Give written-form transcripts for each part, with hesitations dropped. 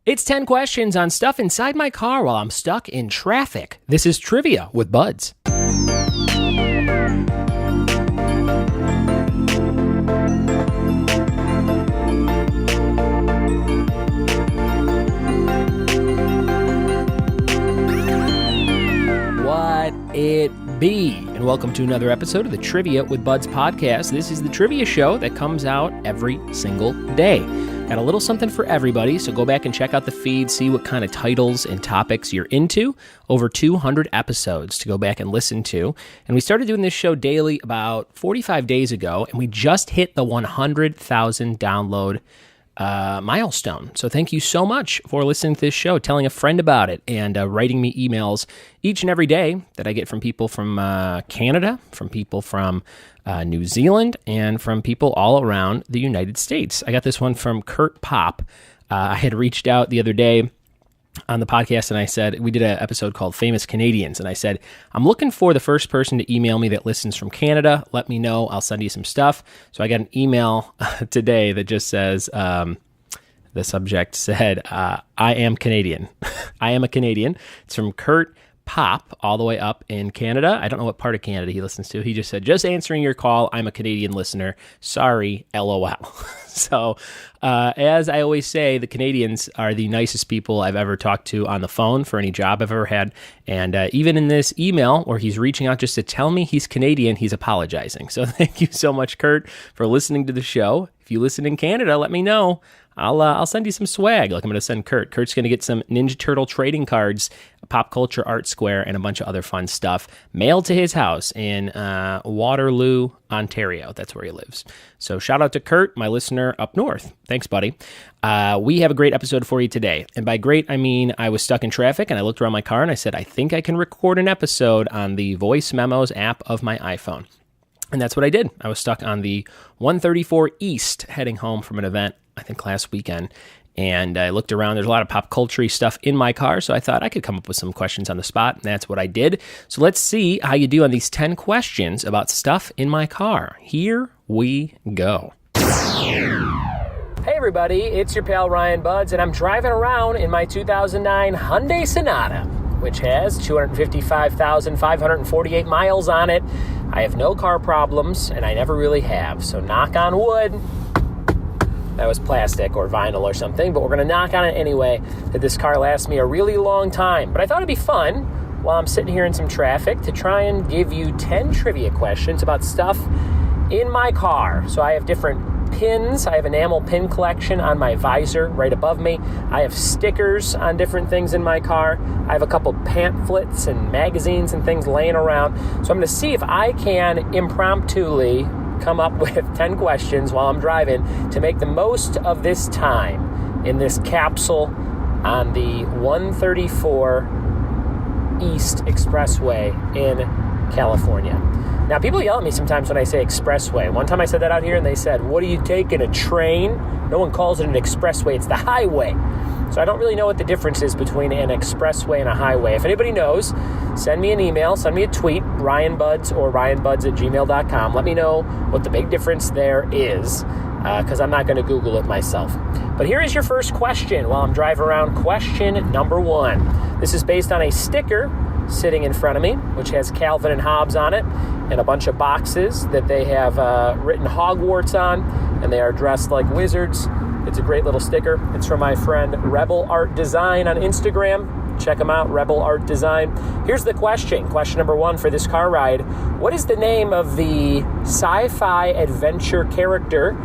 It's 10 questions on stuff inside my car while I'm stuck in traffic. This is Trivia with Buds. What it be? And welcome to another episode of the Trivia with Buds podcast. This is the trivia show that comes out every single day. Got a little something for everybody, so go back and check out the feed, see what kind of titles and topics you're into. Over 200 episodes to go back and listen to. And we started doing this show daily about 45 days ago, and we just hit the 100,000 download milestone. So thank you so much for listening to this show, telling a friend about it, and writing me emails each and every day that I get from people from Canada, from people from New Zealand, and from people all around the United States. I got this one from Kurt Pop. I had reached out the other day on the podcast, and I said, we did an episode called Famous Canadians, and I said, I'm looking for the first person to email me that listens from Canada. Let me know. I'll send you some stuff. So I got an email today that just says, the subject said, I am Canadian. I am a Canadian. It's from Kurt Pop, all the way up in Canada. I don't know what part of Canada he listens to. He just said, just answering your call. I'm a Canadian listener. Sorry, LOL. So, as I always say, the Canadians are the nicest people I've ever talked to on the phone for any job I've ever had. And even in this email where he's reaching out just to tell me he's Canadian, he's apologizing. So thank you so much, Kurt, for listening to the show. If you listen in Canada, let me know. I'll send you some swag, like I'm going to send Kurt. Kurt's going to get some Ninja Turtle trading cards, Pop Culture Art Square, and a bunch of other fun stuff mailed to his house in Waterloo, Ontario. That's where he lives. So shout out to Kurt, my listener up north. Thanks, buddy. We have a great episode for you today. And by great, I mean I was stuck in traffic, and I looked around my car, and I said, I think I can record an episode on the Voice Memos app of my iPhone. And that's what I did. I was stuck on the 134 East heading home from an event, I think last weekend, and I looked around. There's a lot of pop culture stuff in my car, so I thought I could come up with some questions on the spot, and that's what I did. So let's see how you do on these 10 questions about stuff in my car. Here we go. Hey everybody, it's your pal Ryan Buds, and I'm driving around in my 2009 Hyundai Sonata, which has 255,548 miles on it. I have no car problems, and I never really have, so knock on wood. That was plastic or vinyl or something, but we're going to knock on it anyway, that this car lasts me a really long time. But I thought it'd be fun, while I'm sitting here in some traffic, to try and give you 10 trivia questions about stuff in my car. So I have different pins. I have enamel pin collection on my visor right above me. I have stickers on different things in my car. I have a couple pamphlets and magazines and things laying around. So I'm going to see if I can impromptu come up with 10 questions while I'm driving to make the most of this time in this capsule on the 134 East Expressway in California. Now, people yell at me sometimes when I say expressway. One time I said that out here and they said, what are you taking, a train? No one calls it an expressway, it's the highway. So I don't really know what the difference is between an expressway and a highway. If anybody knows, send me an email, send me a tweet, ryanbuds or ryanbuds@gmail.com. Let me know what the big difference there is, because I'm not going to Google it myself. But here is your first question while I'm driving around. Question number 1. This is based on a sticker sitting in front of me, which has Calvin and Hobbes on it, and a bunch of boxes that they have written Hogwarts on, and they are dressed like wizards. It's a great little sticker. It's from my friend Rebel Art Design on Instagram. Check them out, Rebel Art Design. Here's the question. Question number 1 for this car ride. What is the name of the sci-fi adventure character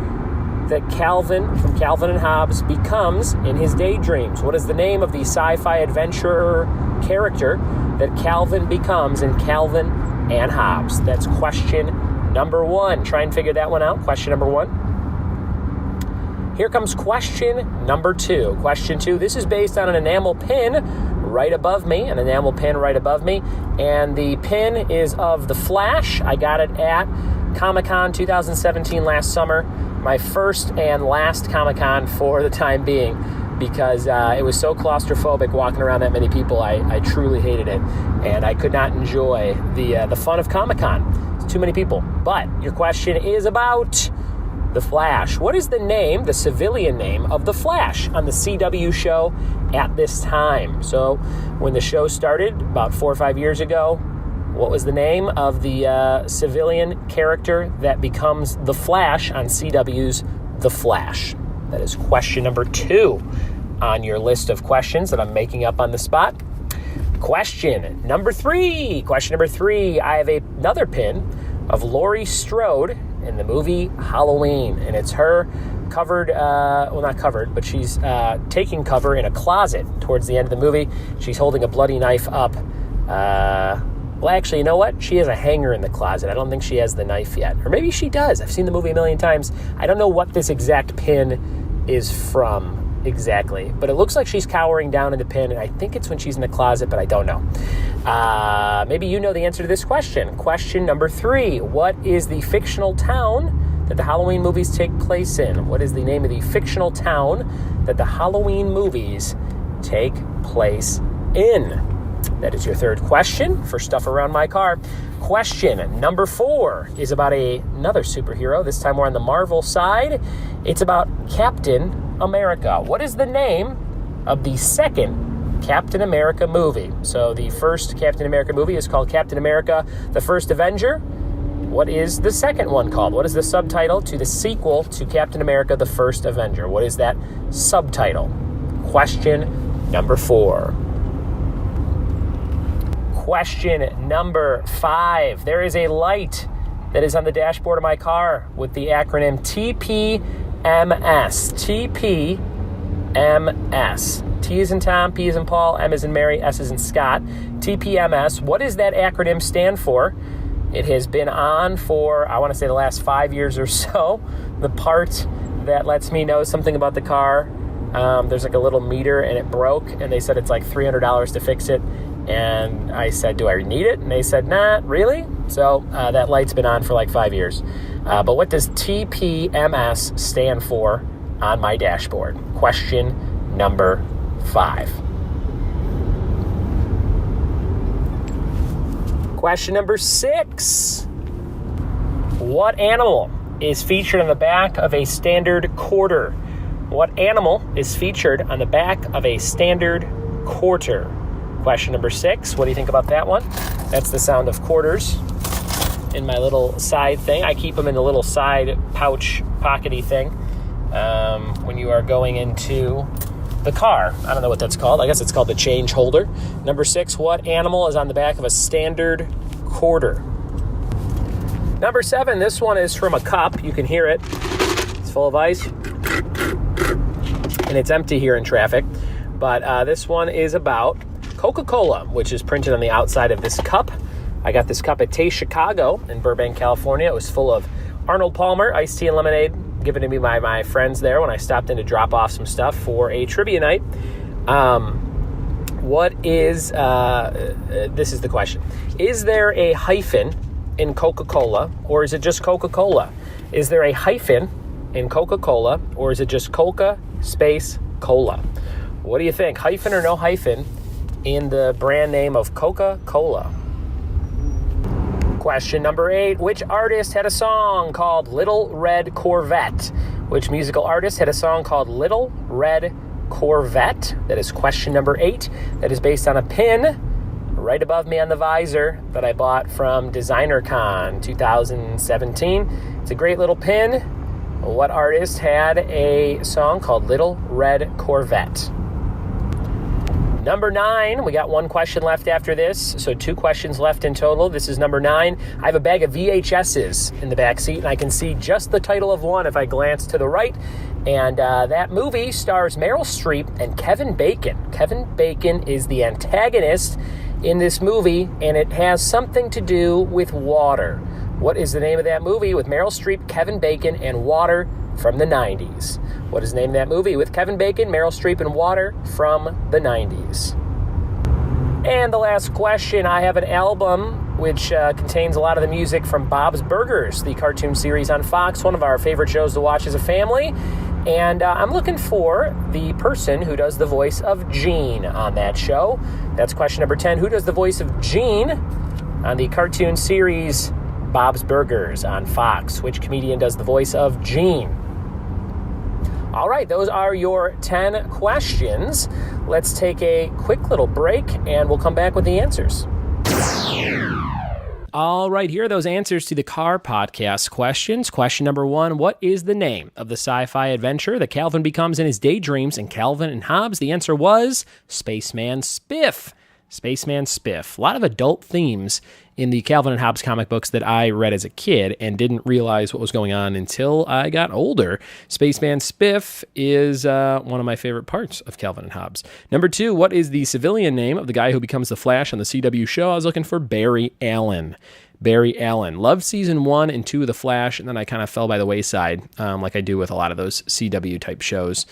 that Calvin from Calvin and Hobbes becomes in his daydreams? What is the name of the sci-fi adventurer character that Calvin becomes in Calvin and Hobbes? That's question number 1. Try and figure that one out. Question number 1. Here comes question number 2. Question 2, this is based on an enamel pin right above me, and the pin is of The Flash. I got it at Comic-Con 2017 last summer, my first and last Comic-Con for the time being, because it was so claustrophobic walking around that many people. I truly hated it, and I could not enjoy the fun of Comic-Con. It's too many people. But your question is about The Flash. What is the name, the civilian name, of the Flash on the CW show at this time? So when the show started about 4 or 5 years ago, what was the name of the civilian character that becomes the Flash on CW's The Flash? That is question number 2 on your list of questions that I'm making up on the spot. Question number 3. I have another pin of Laurie Strode in the movie Halloween, and it's her covered, not covered, but she's taking cover in a closet towards the end of the movie. She's holding a bloody knife up. Well, actually, you know what? She has a hanger in the closet. I don't think she has the knife yet. Or maybe she does. I've seen the movie a million times. I don't know what this exact pin is from exactly, but it looks like she's cowering down in the pin, and I think it's when she's in the closet, but I don't know. Maybe you know the answer to this question. Question number 3. What is the fictional town that the Halloween movies take place in? What is the name of the fictional town that the Halloween movies take place in? That is your third question for Stuff Around My Car. Question number 4 is about another superhero. This time we're on the Marvel side. It's about Captain America. What is the name of the second Captain America movie? So the first Captain America movie is called Captain America: The First Avenger. What is the second one called? What is the subtitle to the sequel to Captain America: The First Avenger? What is that subtitle? Question number 4. Question number 5. There is a light that is on the dashboard of my car with the acronym TPMS. TPMS. T is in Tom, P is in Paul, M is in Mary, S is in Scott. TPMS. What does that acronym stand for? It has been on for, I want to say, the last 5 years or so. The part that lets me know something about the car, there's like a little meter and it broke, and they said it's like $300 to fix it. And I said, do I need it? And they said, nah, really? So that light's been on for like 5 years. But what does TPMS stand for on my dashboard? Question number 5. Question number 6. What animal is featured on the back of a standard quarter? What animal is featured on the back of a standard quarter? Question number 6. What do you think about that one? That's the sound of quarters in my little side thing. I keep them in the little side pouch pockety thing when you are going into the car. I don't know what that's called. I guess it's called the change holder. Number 6. What animal is on the back of a standard quarter? Number 7. This one is from a cup. You can hear it. It's full of ice. And it's empty here in traffic. But this one is about Coca-Cola, which is printed on the outside of this cup. I got this cup at Taste Chicago in Burbank, California. It was full of Arnold Palmer iced tea and lemonade, given to me by my friends there when I stopped in to drop off some stuff for a trivia night. This is the question. Is there a hyphen in Coca-Cola, or is it just Coca-Cola? Is there a hyphen in Coca-Cola, or is it just Coca space Cola? What do you think? Hyphen or no hyphen in the brand name of Coca-Cola? Question number 8. Which artist had a song called Little Red Corvette? Which musical artist had a song called Little Red Corvette? That is question number 8. That is based on a pin right above me on the visor that I bought from DesignerCon 2017. It's a great little pin. What artist had a song called Little Red Corvette? Number 9, we got one question left after this, so 2 questions left in total. This is number 9. I have a bag of VHSs in the back seat, and I can see just the title of one if I glance to the right. And that movie stars Meryl Streep and Kevin Bacon. Kevin Bacon is the antagonist in this movie, and it has something to do with water. What is the name of that movie with Meryl Streep, Kevin Bacon, and water from the 90s? What is the name of that movie with Kevin Bacon, Meryl Streep, and water from the 90s? And the last question, I have an album which contains a lot of the music from Bob's Burgers, the cartoon series on Fox, one of our favorite shows to watch as a family. And I'm looking for the person who does the voice of Gene on that show. That's question number 10. Who does the voice of Gene on the cartoon series Bob's Burgers on Fox? Which comedian does the voice of Gene? All right, those are your 10 questions. Let's take a quick little break, and we'll come back with the answers. All right, here are those answers to the Car Podcast questions. Question number 1, what is the name of the sci-fi adventure that Calvin becomes in his daydreams in Calvin and Hobbes? The answer was Spaceman Spiff. Spaceman Spiff. A lot of adult themes in the Calvin and Hobbes comic books that I read as a kid and didn't realize what was going on until I got older. Spaceman Spiff is one of my favorite parts of Calvin and Hobbes. Number 2, what is the civilian name of the guy who becomes the Flash on the CW show? I was looking for Barry Allen. Barry Allen. Loved season 1 and 2 of The Flash, and then I kind of fell by the wayside, like I do with a lot of those CW type shows.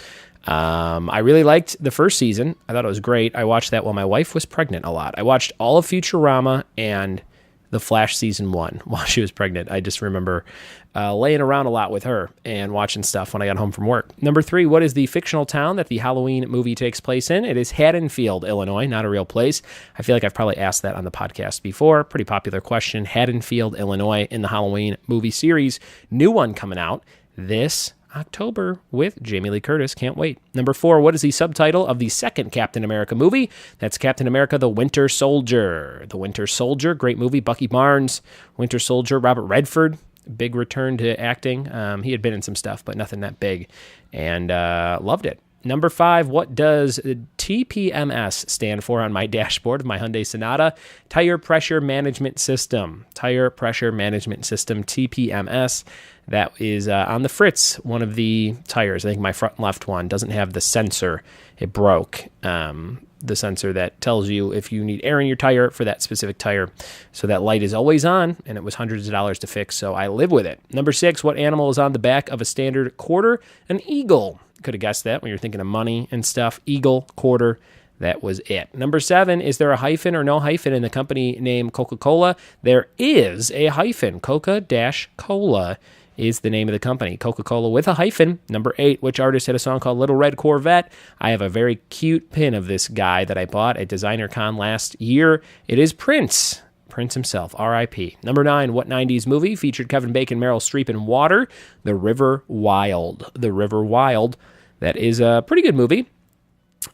I really liked the first season. I thought it was great. I watched that while my wife was pregnant a lot. I watched all of Futurama and The Flash season 1 while she was pregnant. I just remember laying around a lot with her and watching stuff when I got home from work. Number 3, what is the fictional town that the Halloween movie takes place in? It is Haddonfield, Illinois, not a real place. I feel like I've probably asked that on the podcast before. Pretty popular question. Haddonfield, Illinois, in the Halloween movie series. New one coming out this October with Jamie Lee Curtis. Can't wait. Number 4, what is the subtitle of the second Captain America movie? That's Captain America, The Winter Soldier. The Winter Soldier, great movie. Bucky Barnes, Winter Soldier. Robert Redford, big return to acting. He had been in some stuff, but nothing that big, and loved it. Number 5, what does TPMS stand for on my dashboard of my Hyundai Sonata? Tire Pressure Management System. Tire Pressure Management System, TPMS. That is on the Fritz, one of the tires. I think my front left one doesn't have the sensor. It broke. The sensor that tells you if you need air in your tire for that specific tire. So that light is always on, and it was hundreds of dollars to fix, so I live with it. Number 6, what animal is on the back of a standard quarter? An eagle. Could have guessed that when you're thinking of money and stuff. Eagle, quarter. That was it. Number 7, is there a hyphen or no hyphen in the company name Coca-Cola? There is a hyphen. Coca-Cola is the name of the company. Coca-Cola with a hyphen. Number 8, which artist had a song called Little Red Corvette? I have a very cute pin of this guy that I bought at Designer Con last year. It is Prince. Prince himself, R.I.P. Number 9, what 90s movie featured Kevin Bacon, Meryl Streep, and water? The River Wild. The River Wild. That is a pretty good movie.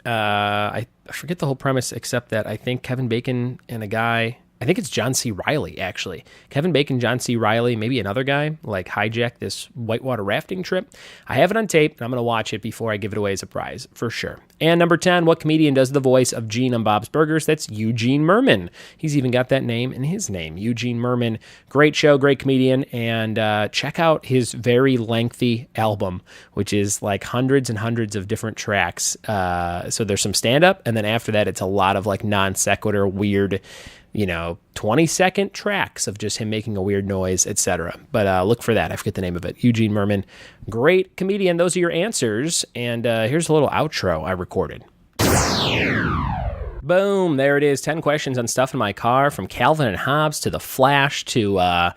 I forget the whole premise, except that I think Kevin Bacon and a guy, I think it's John C. Reilly, actually. Kevin Bacon, John C. Reilly, maybe another guy, like hijack this whitewater rafting trip. I have it on tape, and I'm going to watch it before I give it away as a prize, for sure. And number 10, what comedian does the voice of Gene on Bob's Burgers? That's Eugene Merman. He's even got that name in his name, Eugene Merman. Great show, great comedian, and check out his very lengthy album, which is like hundreds and hundreds of different tracks. So there's some stand-up, and then after that, it's a lot of like non-sequitur, weird, 20-second tracks of just him making a weird noise, etc. But look for that. I forget the name of it. Eugene Merman. Great comedian. Those are your answers. And here's a little outro I recorded. Boom. There it is. 10 questions on stuff in my car, from Calvin and Hobbes to The Flash to, I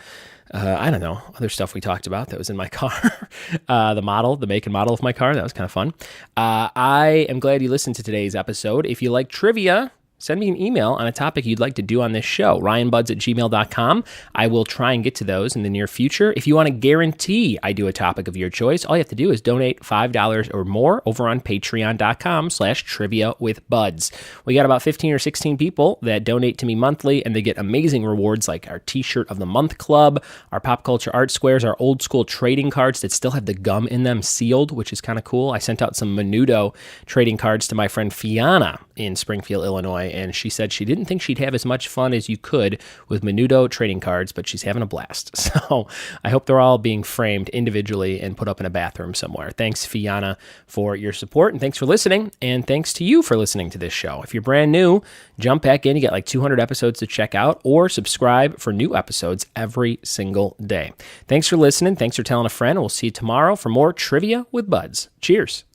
don't know, other stuff we talked about that was in my car. The make and model of my car. That was kind of fun. I am glad you listened to today's episode. If you like trivia, send me an email on a topic you'd like to do on this show, ryanbuds@gmail.com. I will try and get to those in the near future. If you want to guarantee I do a topic of your choice, all you have to do is donate $5 or more over on patreon.com/triviawithbuds. We got about 15 or 16 people that donate to me monthly, and they get amazing rewards like our T-shirt of the month club, our pop culture art squares, our old school trading cards that still have the gum in them sealed, which is kind of cool. I sent out some Menudo trading cards to my friend Fiona in Springfield, Illinois, and she said she didn't think she'd have as much fun as you could with Menudo trading cards, but she's having a blast. So I hope they're all being framed individually and put up in a bathroom somewhere. Thanks, Fiona, for your support, and thanks for listening, and thanks to you for listening to this show. If you're brand new, jump back in. You get like 200 episodes to check out, or subscribe for new episodes every single day. Thanks for listening. Thanks for telling a friend. We'll see you tomorrow for more Trivia with Buds. Cheers.